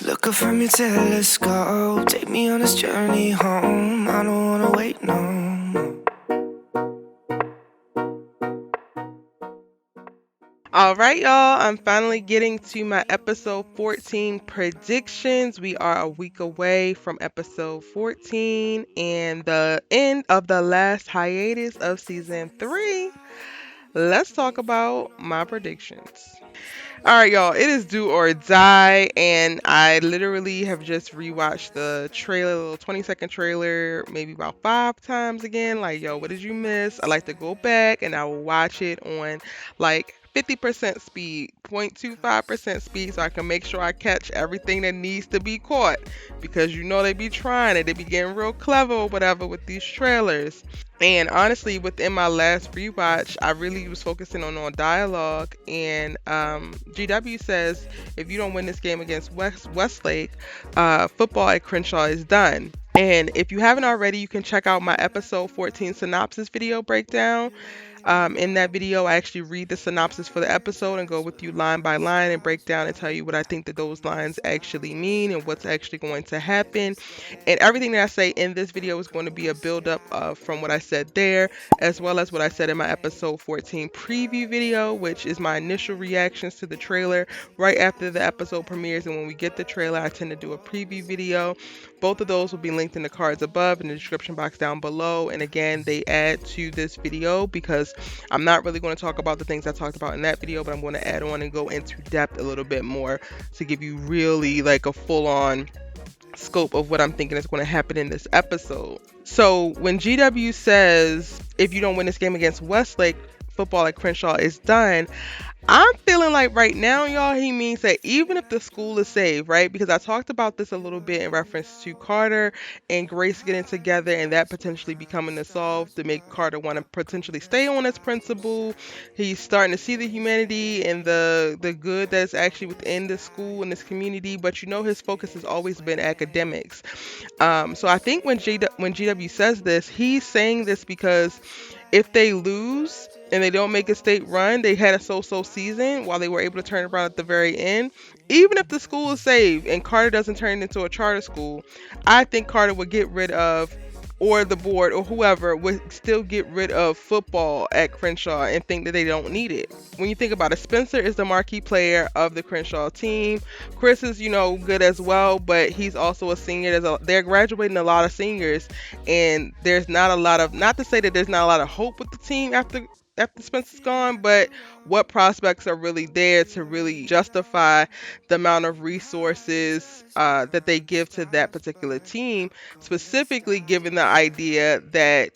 Look up from your telescope, take me on this journey home. I don't wanna wait no more. All right, y'all. I'm finally getting to my episode 14 predictions. We are a week away from episode 14 and the end of the last hiatus of season 3. Let's talk about my predictions. All right, y'all. It is do or die, and I literally have just rewatched the trailer, little 20-second trailer, maybe about 5 times again. Like, yo, what did you miss? I like to go back and I will watch it on like 50% speed, 0.25% speed, so I can make sure I catch everything that needs to be caught. Because you know they be trying it, they be getting real clever or whatever with these trailers. And honestly, within my last rewatch, I really was focusing on dialogue. And GW says, if you don't win this game against Westlake, football at Crenshaw is done. And if you haven't already, you can check out my episode 14 synopsis video breakdown. In that video, I actually read the synopsis for the episode and go with you line by line and break down and tell you what I think that those lines actually mean and what's actually going to happen. And everything that I say in this video is going to be a build up from what I said there, as well as what I said in my episode 14 preview video, which is my initial reactions to the trailer right after the episode premieres. And when we get the trailer, I tend to do a preview video. Both of those will be linked in the cards above in the description box down below. And again, they add to this video because I'm not really going to talk about the things I talked about in that video, but I'm going to add on and go into depth a little bit more to give you really like a full on scope of what I'm thinking is going to happen in this episode. So when GW says, if you don't win this game against Westlake, football at Crenshaw is done, I'm feeling like right now, y'all, he means that even if the school is saved, right? Because I talked about this a little bit in reference to Carter and Grace getting together and that potentially becoming the solve to make Carter want to potentially stay on as principal. He's starting to see the humanity and the good that's actually within the school and this community, but you know his focus has always been academics. So I think when GW says this, he's saying this because if they lose and they don't make a state run, they had a so-so season while they were able to turn around at the very end. Even if the school is saved and Carter doesn't turn it into a charter school, I think Carter would get rid of, or the board or whoever would still get rid of football at Crenshaw and think that they don't need it. When you think about it, Spencer is the marquee player of the Crenshaw team. Chris is, good as well, but he's also a senior. They're graduating a lot of seniors, and there's not a lot of, not to say that there's not a lot of hope with the team after Spencer's gone, but what prospects are really there to really justify the amount of resources that they give to that particular team, specifically given the idea that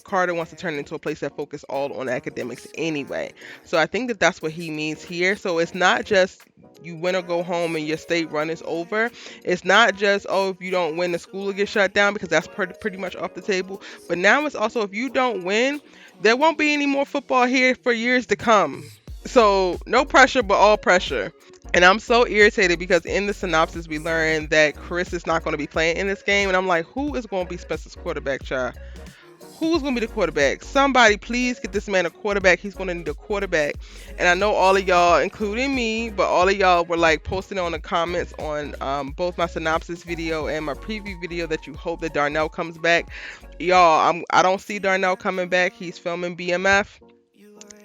Carter wants to turn it into a place that focuses all on academics anyway. So I think that that's what he means here. So it's not just you win or go home and your state run is over. It's not just, oh, if you don't win, the school will get shut down, because that's pretty much off the table. But now it's also, if you don't win, there won't be any more football here for years to come. So no pressure, but all pressure. And I'm so irritated because in the synopsis we learned that Chris is not going to be playing in this game. And I'm like, who is going to be Spencer's quarterback, child? Who's going to be the quarterback? Somebody please get this man a quarterback. He's going to need a quarterback. And I know all of y'all, including me, but all of y'all were like posting on the comments on both my synopsis video and my preview video that you hope that Darnell comes back. Y'all, I don't see Darnell coming back. He's filming BMF.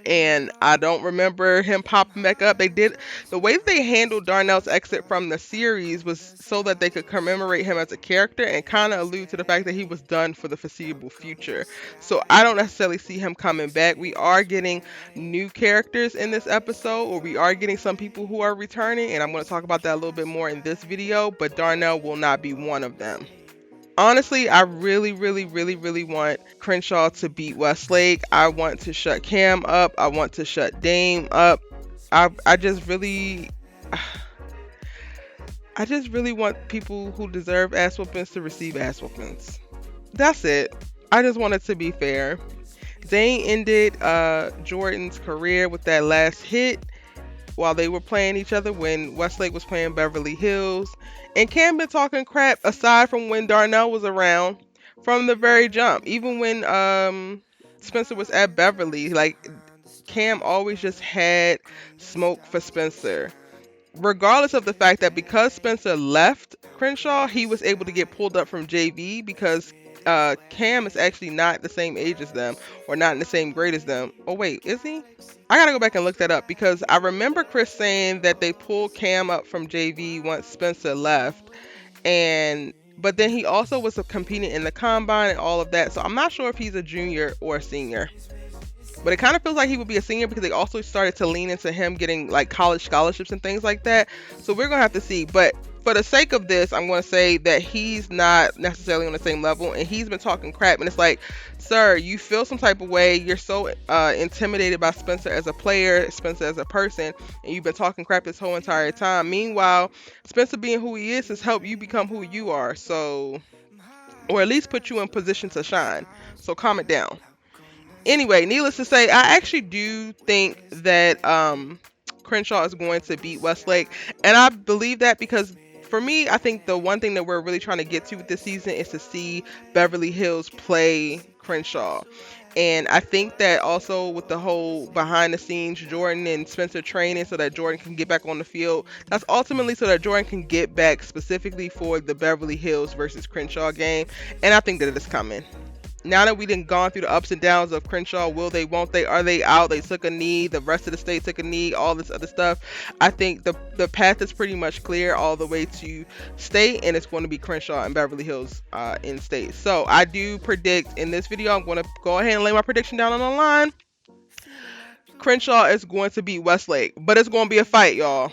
And I don't remember him popping back up. The way that they handled Darnell's exit from the series was so that they could commemorate him as a character and kind of allude to the fact that he was done for the foreseeable future. So I don't necessarily see him coming back. We are getting new characters in this episode, or we are getting some people who are returning, and I'm going to talk about that a little bit more in this video, but Darnell will not be one of them. Honestly, I really, really, really, really want Crenshaw to beat Westlake. I want to shut Cam up. I want to shut Dame up. I just really want people who deserve ass whoopings to receive ass whoopings. That's it. I just want it to be fair. Dame ended Jordan's career with that last hit while they were playing each other when Westlake was playing Beverly Hills. And Cam been talking crap aside from when Darnell was around from the very jump. Even when Spencer was at Beverly, like Cam always just had smoke for Spencer. regardless of the fact that because Spencer left Crenshaw, he was able to get pulled up from JV because Cam is actually not the same age as them or not in the same grade as them. Oh wait, is he? I gotta go back and look that up because I remember Chris saying that they pulled Cam up from JV once Spencer left, and but then he also was competing in the combine and all of that. So I'm not sure if he's a junior or a senior. But it kind of feels like he would be a senior because they also started to lean into him getting like college scholarships and things like that. So we're going to have to see. But for the sake of this, I'm going to say that he's not necessarily on the same level, and he's been talking crap. And it's like, sir, you feel some type of way. You're so intimidated by Spencer as a player, Spencer as a person, and you've been talking crap this whole entire time. Meanwhile, Spencer being who he is has helped you become who you are. So, or at least put you in position to shine. So calm it down. Anyway, needless to say, I actually do think that Crenshaw is going to beat Westlake, and I believe that because for me, I think the one thing that we're really trying to get to with this season is to see Beverly Hills play Crenshaw. And I think that also with the whole behind the scenes Jordan and Spencer training so that Jordan can get back on the field, that's ultimately so that Jordan can get back specifically for the Beverly Hills versus Crenshaw game. And I think that it is coming. Now that we done gone through the ups and downs of Crenshaw, will they, won't they, are they out, they took a knee, the rest of the state took a knee, all this other stuff, I think the path is pretty much clear all the way to state, and it's going to be Crenshaw and Beverly Hills in state. So I do predict in this video, I'm going to go ahead and lay my prediction down on the line. Crenshaw is going to beat Westlake, but it's going to be a fight, y'all.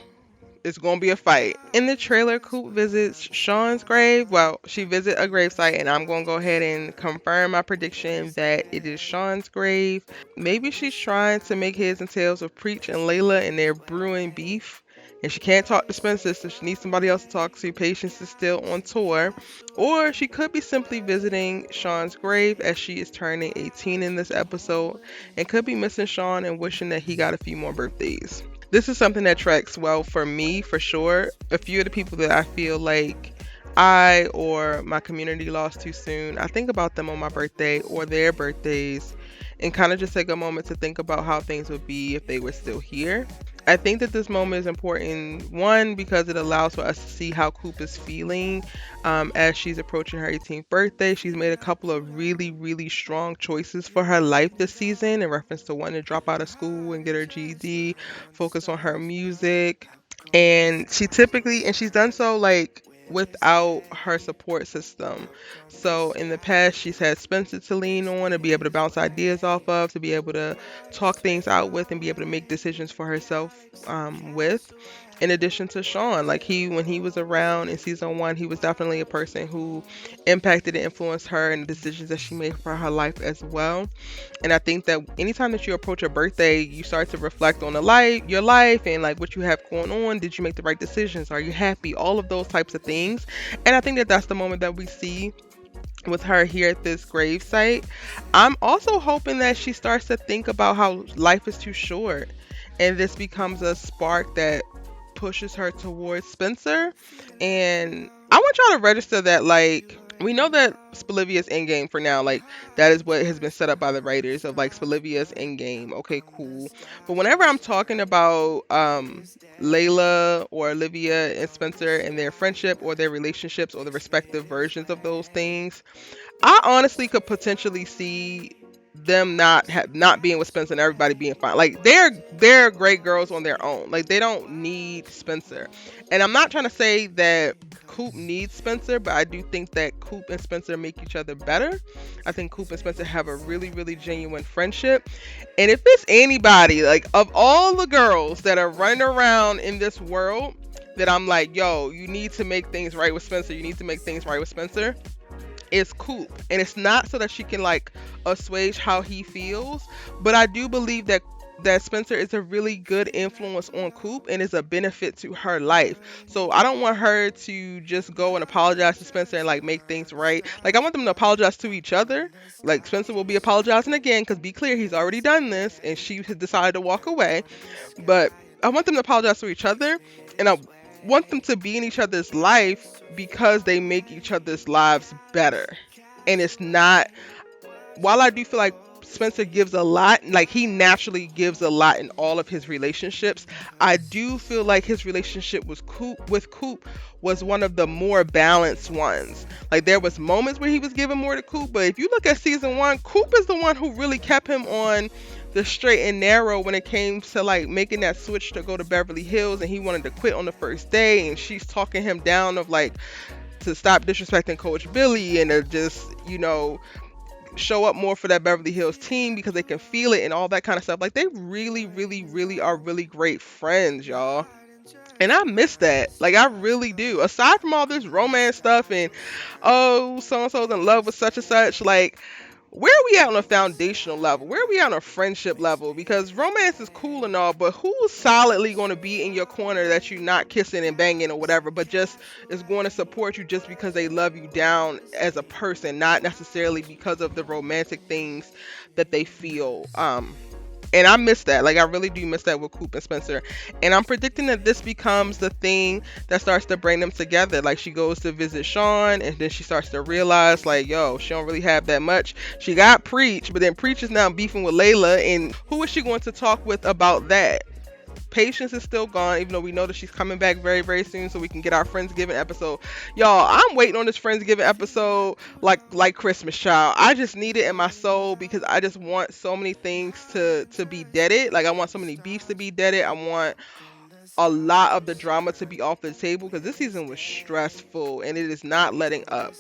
It's going to be a fight. In the trailer, Coop visits Sean's grave. Well, she visits a gravesite, and I'm going to go ahead and confirm my prediction that it is Sean's grave. Maybe she's trying to make heads and tails of Preach and Layla, and they're brewing beef. And she can't talk to Spencer, so she needs somebody else to talk to. Patience is still on tour. Or she could be simply visiting Sean's grave as she is turning 18 in this episode, and could be missing Sean and wishing that he got a few more birthdays. This is something that tracks well for me, for sure. A few of the people that I feel like I or my community lost too soon, I think about them on my birthday or their birthdays and kind of just take a moment to think about how things would be if they were still here. I think that this moment is important, one, because it allows for us to see how Coop is feeling as she's approaching her 18th birthday. She's made a couple of really, really strong choices for her life this season in reference to wanting to drop out of school and get her GED, focus on her music. And she's done so like without her support system. So in the past, she's had Spencer to lean on, to be able to bounce ideas off of, to be able to talk things out with, and be able to make decisions for herself with. In addition to Sean, like when he was around in season 1, he was definitely a person who impacted and influenced her and the decisions that she made for her life as well. And I think that anytime that you approach a birthday, you start to reflect on your life and like what you have going on. Did you make the right decisions? Are you happy? All of those types of things. And I think that that's the moment that we see with her here at this grave site. I'm also hoping that she starts to think about how life is too short, and this becomes a spark that pushes her towards Spencer. And I want y'all to register that, like, we know that Olivia's endgame for now, like that is what has been set up by the writers of like Olivia's endgame. Okay, cool. But whenever I'm talking about Layla or Olivia and Spencer and their friendship or their relationships or the respective versions of those things, I honestly could potentially see them not being with Spencer and everybody being fine. Like they're great girls on their own. Like they don't need Spencer. And I'm not trying to say that Coop needs Spencer, but I do think that Coop and Spencer make each other better. I think Coop and Spencer have a really, really genuine friendship. And if it's anybody, like of all the girls that are running around in this world that I'm like, yo, you need to make things right with Spencer. You need to make things right with Spencer. Is Coop. And it's not so that she can like assuage how he feels, but I do believe that Spencer is a really good influence on Coop and is a benefit to her life. So I don't want her to just go and apologize to Spencer and like make things right. Like I want them to apologize to each other. Like Spencer will be apologizing again, because be clear, he's already done this and she has decided to walk away. But I want them to apologize to each other, and I want them to be in each other's life because they make each other's lives better. And it's not, while I do feel like Spencer gives a lot. Like, he naturally gives a lot in all of his relationships. I do feel like his relationship with Coop was one of the more balanced ones. Like, there was moments where he was giving more to Coop, but if you look at season 1, Coop is the one who really kept him on the straight and narrow when it came to like making that switch to go to Beverly Hills, and he wanted to quit on the first day, and she's talking him down of like to stop disrespecting Coach Billy and to just, show up more for that Beverly Hills team because they can feel it and all that kind of stuff. Like, they really, really, really are really great friends, y'all. And I miss that. Like, I really do. Aside from all this romance stuff and, oh, so and so's in love with such and such, like, where are we at on a foundational level? Where are we at on a friendship level? Because romance is cool and all, but who's solidly going to be in your corner that you're not kissing and banging or whatever, but just is going to support you just because they love you down as a person, not necessarily because of the romantic things that they feel. And I miss that. Like, I really do miss that with Coop and Spencer. And I'm predicting that this becomes the thing that starts to bring them together. Like, she goes to visit Sean, and then she starts to realize, like, yo, she don't really have that much. She got Preach, but then Preach is now beefing with Layla. And who is she going to talk with about that? Patience is still gone, even though we know that she's coming back very, very soon, so we can get our Friendsgiving episode. Y'all, I'm waiting on this Friendsgiving episode like Christmas, child. I just need it in my soul because I just want so many things to be deaded. Like, I want so many beefs to be deaded. I want a lot of the drama to be off the table because this season was stressful and it is not letting up.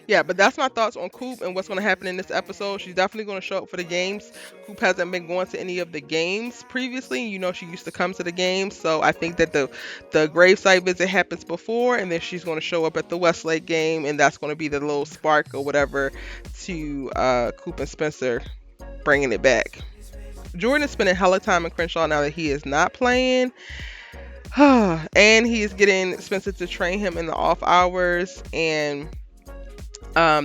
Yeah, but that's my thoughts on Coop and what's going to happen in this episode. She's definitely going to show up for the games. Coop hasn't been going to any of the games previously. She used to come to the games. So I think that the gravesite visit happens before, and then she's going to show up at the Westlake game, and that's going to be the little spark or whatever to Coop and Spencer bringing it back. Jordan is spending hella time in Crenshaw now that he is not playing. And he is getting Spencer to train him in the off hours, and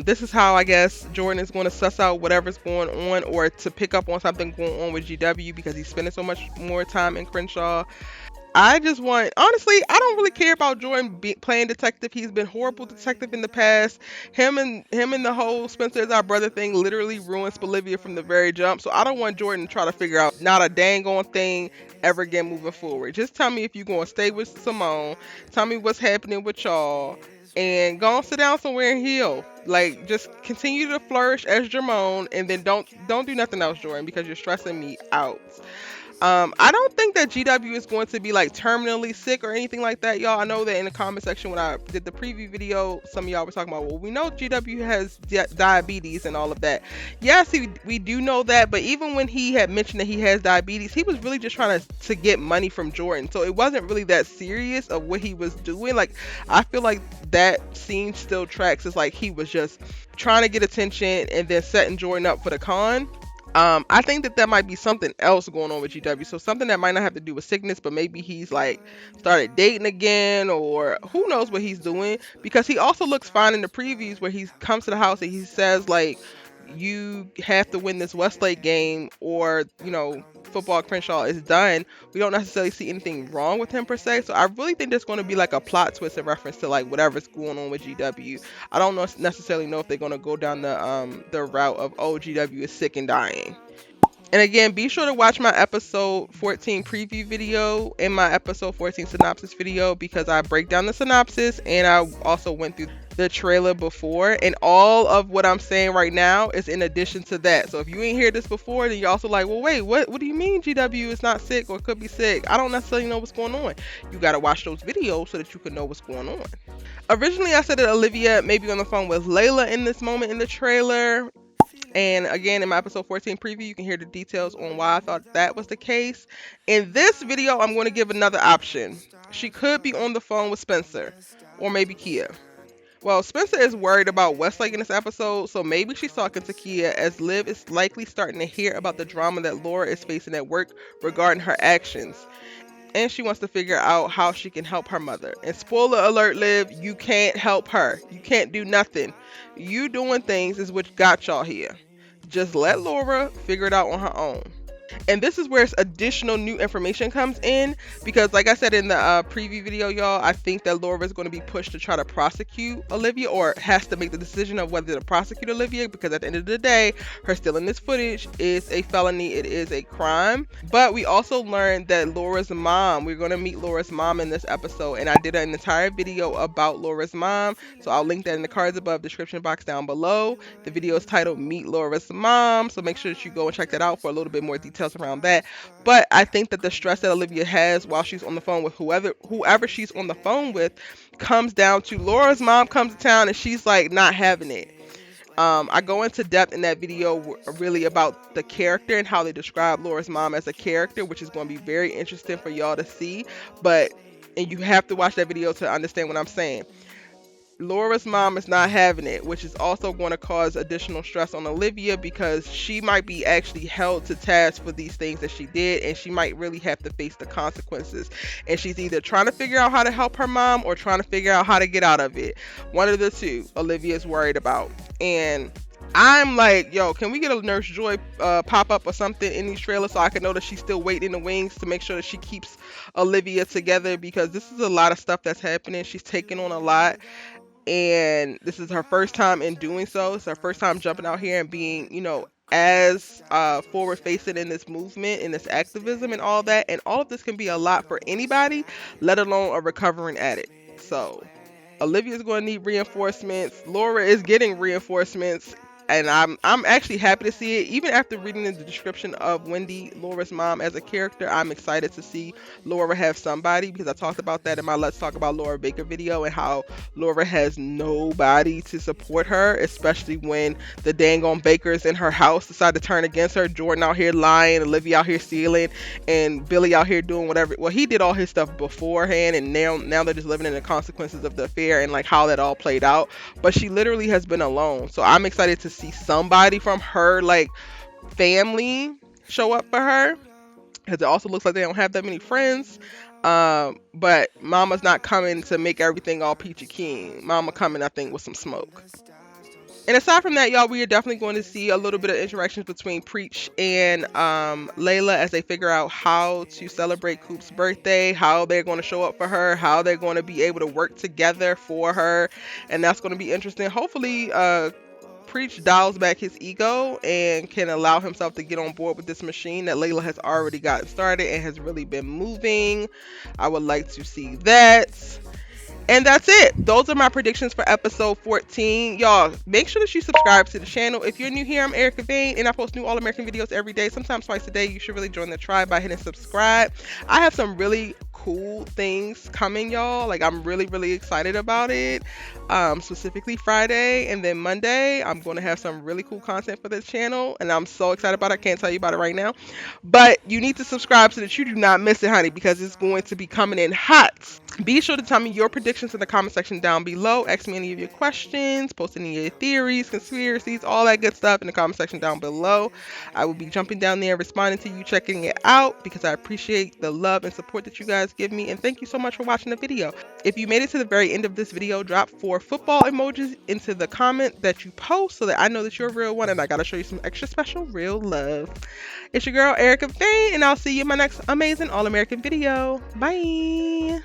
this is how I guess Jordan is going to suss out whatever's going on or to pick up on something going on with GW because he's spending so much more time in Crenshaw. I just want, honestly, I don't really care about Jordan playing detective. He's been horrible detective in the past. Him and the whole Spencer is our brother thing literally ruins Olivia from the very jump. So I don't want Jordan to try to figure out not a dang on thing ever again moving forward. Just tell me if you're going to stay with Simone. Tell me what's happening with y'all. And go and sit down somewhere and heal. Like, just continue to flourish as Jermone, and then don't do nothing else, Jordan, because you're stressing me out. I don't think that GW is going to be like terminally sick or anything like that, y'all. I know that in the comment section when I did the preview video, some of y'all were talking about, well, we know GW has diabetes and all of that. Yes, we do know that, but even when he had mentioned that he has diabetes, he was really just trying to get money from Jordan. So it wasn't really that serious of what he was doing. Like, I feel like that scene still tracks. It's like he was just trying to get attention and then setting Jordan up for the con. I think that might be something else going on with GW. So something that might not have to do with sickness, but maybe he's like started dating again, or who knows what he's doing, because he also looks fine in the previews where he comes to the house and he says like, you have to win this Westlake game or, football Crenshaw is done. We don't necessarily see anything wrong with him per se. So I really think there's going to be like a plot twist in reference to like whatever's going on with GW. I don't necessarily know if they're going to go down the route of, oh, GW is sick and dying. And again, be sure to watch my episode 14 preview video and my episode 14 synopsis video, because I break down the synopsis and I also went through the trailer before, and all of what I'm saying right now is in addition to that. So if you ain't heard this before, then you're also like, well, wait, what do you mean GW is not sick or could be sick? I don't necessarily know what's going on. You got to watch those videos so that you can know what's going on. Originally, I said that Olivia may be on the phone with Layla in this moment in the trailer. And again, in my episode 14 preview, you can hear the details on why I thought that was the case. In this video, I'm going to give another option. She could be on the phone with Spencer, or maybe Kia. Well, Spencer is worried about Westlake in this episode, so maybe she's talking to Kia, as Liv is likely starting to hear about the drama that Laura is facing at work regarding her actions. And she wants to figure out how she can help her mother. And spoiler alert, Liv, you can't help her. You can't do nothing. You doing things is what got y'all here. Just let Laura figure it out on her own. And this is where additional new information comes in, because like I said in the preview video, y'all, I think that Laura is going to be pushed to try to prosecute Olivia, or has to make the decision of whether to prosecute Olivia, because at the end of the day, her stealing this footage is a felony. It is a crime. But we also learned that Laura's mom, we're going to meet Laura's mom in this episode, and I did an entire video about Laura's mom, so I'll link that in the cards above, description box down below. The video is titled Meet Laura's Mom, so make sure that you go and check that out for a little bit more details around that. But I think that the stress that Olivia has while she's on the phone with whoever she's on the phone with comes down to Laura's mom comes to town and she's like not having it. I go into depth in that video really about the character and how they describe Laura's mom as a character, which is going to be very interesting for y'all to see. And you have to watch that video to understand what I'm saying. Laura's mom is not having it, which is also going to cause additional stress on Olivia, because she might be actually held to task for these things that she did, and she might really have to face the consequences. And she's either trying to figure out how to help her mom or trying to figure out how to get out of it. One of the two, Olivia is worried about. And I'm like, yo, can we get a Nurse Joy pop up or something in these trailers so I can know that she's still waiting in the wings to make sure that she keeps Olivia together, because this is a lot of stuff that's happening. She's taking on a lot. And this is her first time in doing so. It's her first time jumping out here and being, as forward facing in this movement, in this activism and all that. And all of this can be a lot for anybody, let alone a recovering addict. So Olivia's going to need reinforcements. Laura is getting reinforcements. And I'm actually happy to see it. Even after reading the description of Wendy, Laura's mom, as a character, I'm excited to see Laura have somebody, because I talked about that in my Let's Talk About Laura Baker video, and how Laura has nobody to support her, especially when the dang on Bakers in her house decide to turn against her. Jordan out here lying, Olivia out here stealing, and Billy out here doing whatever. Well, he did all his stuff beforehand, and now they're just living in the consequences of the affair and like how that all played out. But she literally has been alone. So I'm excited to see somebody from her like family show up for her, because it also looks like they don't have that many friends. But Mama's not coming to make everything all peachy keen. Mama coming, I think, with some smoke. And aside from that, y'all, we are definitely going to see a little bit of interactions between Preach and Layla as they figure out how to celebrate Coop's birthday, how they're going to show up for her, how they're going to be able to work together for her. And that's going to be interesting. Hopefully, Preach dials back his ego and can allow himself to get on board with this machine that Layla has already gotten started and has really been moving. I would like to see that. And that's it. Those are my predictions for episode 14. Y'all, make sure that you subscribe to the channel. If you're new here, I'm Erica Vane, and I post new All-American videos every day, sometimes twice a day. You should really join the tribe by hitting subscribe. I have some really cool things coming, y'all. Like, I'm really, really excited about it. Specifically Friday and then Monday, I'm going to have some really cool content for this channel, and I'm so excited about it. I can't tell you about it right now. But you need to subscribe so that you do not miss it, honey, because it's going to be coming in hot. Be sure to tell me your predictions in the comment section down below. Ask me any of your questions, post any of your theories, conspiracies, all that good stuff in the comment section down below. I will be jumping down there, responding to you, checking it out, because I appreciate the love and support that you guys give me. And thank you so much for watching the video. If you made it to the very end of this video, drop 4 football emojis into the comment that you post so that I know that you're a real one, and I gotta show you some extra special real love. It's your girl Erica Vane, and I'll see you in my next amazing All-American video. Bye.